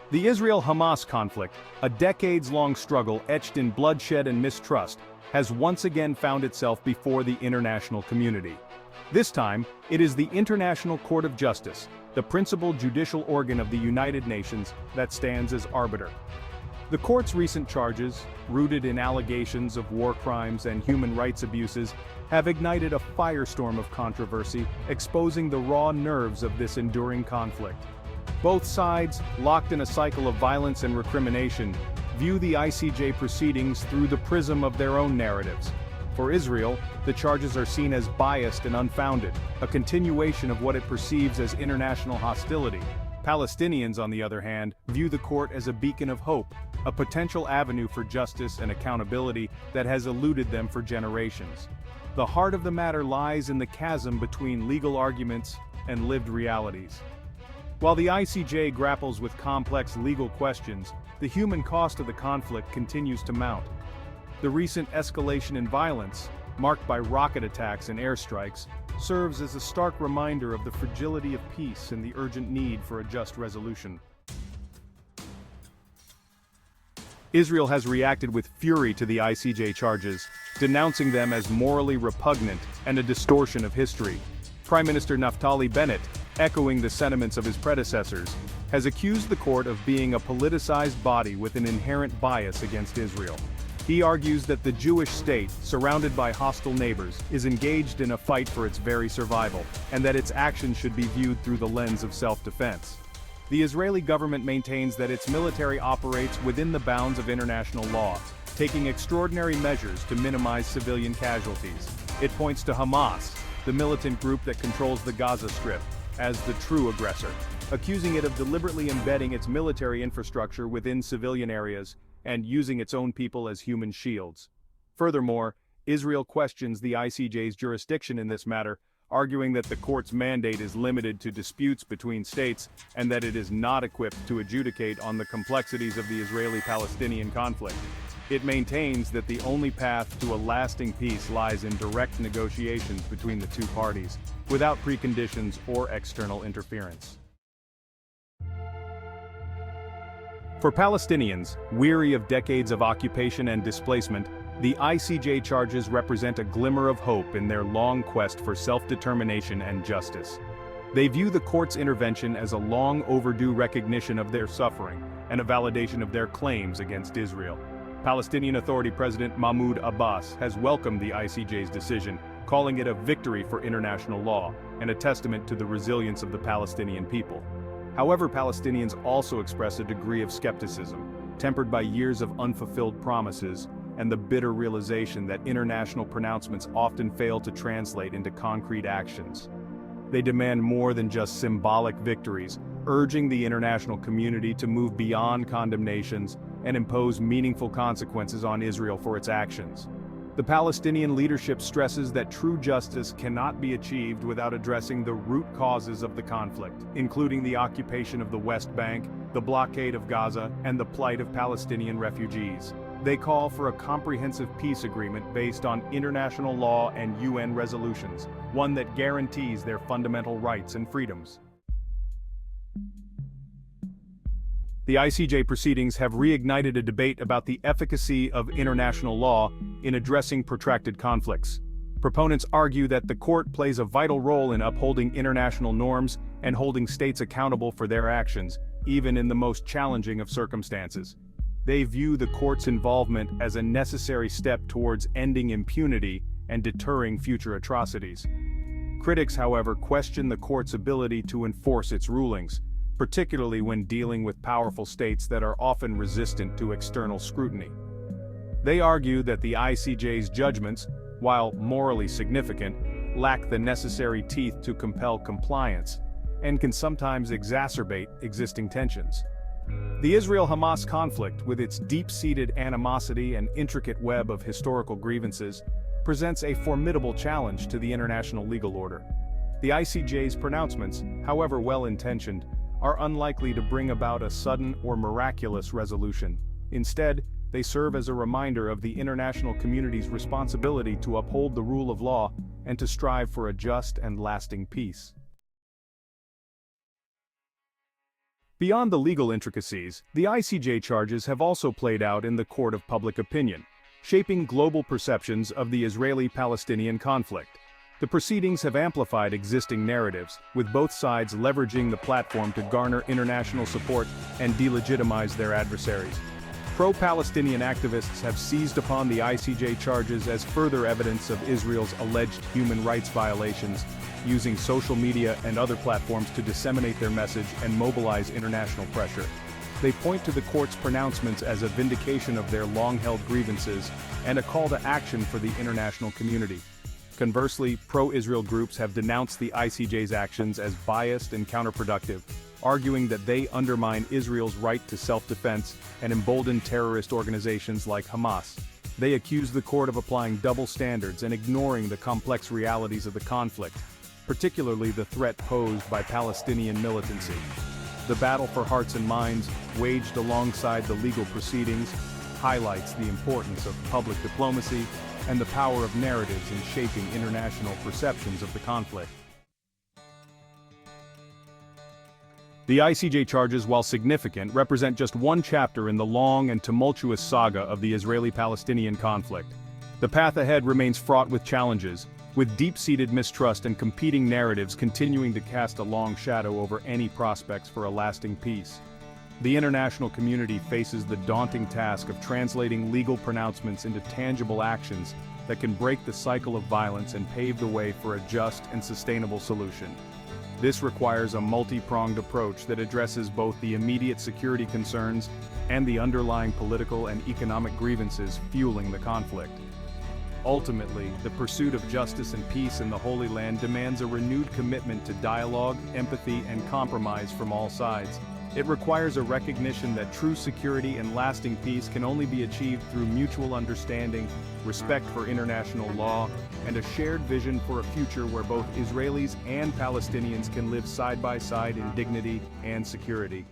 The Israel-Hamas conflict, a decades-long struggle etched in bloodshed and mistrust, has once again found itself before the international community. This time, it is the International Court of Justice, the principal judicial organ of the United Nations, that stands as arbiter. The court's recent charges, rooted in allegations of war crimes and human rights abuses, have ignited a firestorm of controversy, exposing the raw nerves of this enduring conflict. Both sides, locked in a cycle of violence and recrimination, view the ICJ proceedings through the prism of their own narratives. For Israel, the charges are seen as biased and unfounded, a continuation of what it perceives as international hostility. Palestinians, on the other hand, view the court as a beacon of hope, a potential avenue for justice and accountability that has eluded them for generations. The heart of the matter lies in the chasm between legal arguments and lived realities. While the ICJ grapples with complex legal questions, the human cost of the conflict continues to mount. The recent escalation in violence, marked by rocket attacks and airstrikes, serves as a stark reminder of the fragility of peace and the urgent need for a just resolution. Israel has reacted with fury to the ICJ charges, denouncing them as morally repugnant and a distortion of history. Prime Minister Naftali Bennett, echoing the sentiments of his predecessors, has accused the court of being a politicized body with an inherent bias against Israel. He argues that the Jewish state, surrounded by hostile neighbors, is engaged in a fight for its very survival, and that its actions should be viewed through the lens of self-defense. The Israeli government maintains that its military operates within the bounds of international law, taking extraordinary measures to minimize civilian casualties. It points to Hamas, the militant group that controls the Gaza Strip, as the true aggressor, accusing it of deliberately embedding its military infrastructure within civilian areas and using its own people as human shields. Furthermore, Israel questions the ICJ's jurisdiction in this matter, arguing that the court's mandate is limited to disputes between states and that it is not equipped to adjudicate on the complexities of the Israeli-Palestinian conflict. It maintains that the only path to a lasting peace lies in direct negotiations between the two parties, without preconditions or external interference. For Palestinians, weary of decades of occupation and displacement, the ICJ charges represent a glimmer of hope in their long quest for self-determination and justice. They view the court's intervention as a long overdue recognition of their suffering and a validation of their claims against Israel. Palestinian Authority President Mahmoud Abbas has welcomed the ICJ's decision, calling it a victory for international law and a testament to the resilience of the Palestinian people. However, Palestinians also express a degree of skepticism, tempered by years of unfulfilled promises and the bitter realization that international pronouncements often fail to translate into concrete actions. They demand more than just symbolic victories, urging the international community to move beyond condemnations and impose meaningful consequences on Israel for its actions. The Palestinian leadership stresses that true justice cannot be achieved without addressing the root causes of the conflict, including the occupation of the West Bank, the blockade of Gaza, and the plight of Palestinian refugees. They call for a comprehensive peace agreement based on international law and UN resolutions, one that guarantees their fundamental rights and freedoms. The ICJ proceedings have reignited a debate about the efficacy of international law in addressing protracted conflicts. Proponents argue that the court plays a vital role in upholding international norms and holding states accountable for their actions, even in the most challenging of circumstances. They view the court's involvement as a necessary step towards ending impunity and deterring future atrocities. Critics, however, question the court's ability to enforce its rulings, particularly when dealing with powerful states that are often resistant to external scrutiny. They argue that the ICJ's judgments, while morally significant, lack the necessary teeth to compel compliance, and can sometimes exacerbate existing tensions. The Israel-Hamas conflict, with its deep-seated animosity and intricate web of historical grievances, presents a formidable challenge to the international legal order. The ICJ's pronouncements, however well-intentioned, are unlikely to bring about a sudden or miraculous resolution. Instead, they serve as a reminder of the international community's responsibility to uphold the rule of law and to strive for a just and lasting peace. Beyond the legal intricacies, the ICJ charges have also played out in the court of public opinion, shaping global perceptions of the Israeli-Palestinian conflict. The proceedings have amplified existing narratives, with both sides leveraging the platform to garner international support and delegitimize their adversaries. Pro-Palestinian activists have seized upon the ICJ charges as further evidence of Israel's alleged human rights violations, using social media and other platforms to disseminate their message and mobilize international pressure. They point to the court's pronouncements as a vindication of their long-held grievances and a call to action for the international community. Conversely, pro-Israel groups have denounced the ICJ's actions as biased and counterproductive, arguing that they undermine Israel's right to self-defense and embolden terrorist organizations like Hamas. They accuse the court of applying double standards and ignoring the complex realities of the conflict, particularly the threat posed by Palestinian militancy. The battle for hearts and minds, waged alongside the legal proceedings, highlights the importance of public diplomacy and the power of narratives in shaping international perceptions of the conflict. The ICJ charges, while significant, represent just one chapter in the long and tumultuous saga of the Israeli-Palestinian conflict. The path ahead remains fraught with challenges, with deep-seated mistrust and competing narratives continuing to cast a long shadow over any prospects for a lasting peace. The international community faces the daunting task of translating legal pronouncements into tangible actions that can break the cycle of violence and pave the way for a just and sustainable solution. This requires a multi-pronged approach that addresses both the immediate security concerns and the underlying political and economic grievances fueling the conflict. Ultimately, the pursuit of justice and peace in the Holy Land demands a renewed commitment to dialogue, empathy, and compromise from all sides. It requires a recognition that true security and lasting peace can only be achieved through mutual understanding, respect for international law, and a shared vision for a future where both Israelis and Palestinians can live side by side in dignity and security.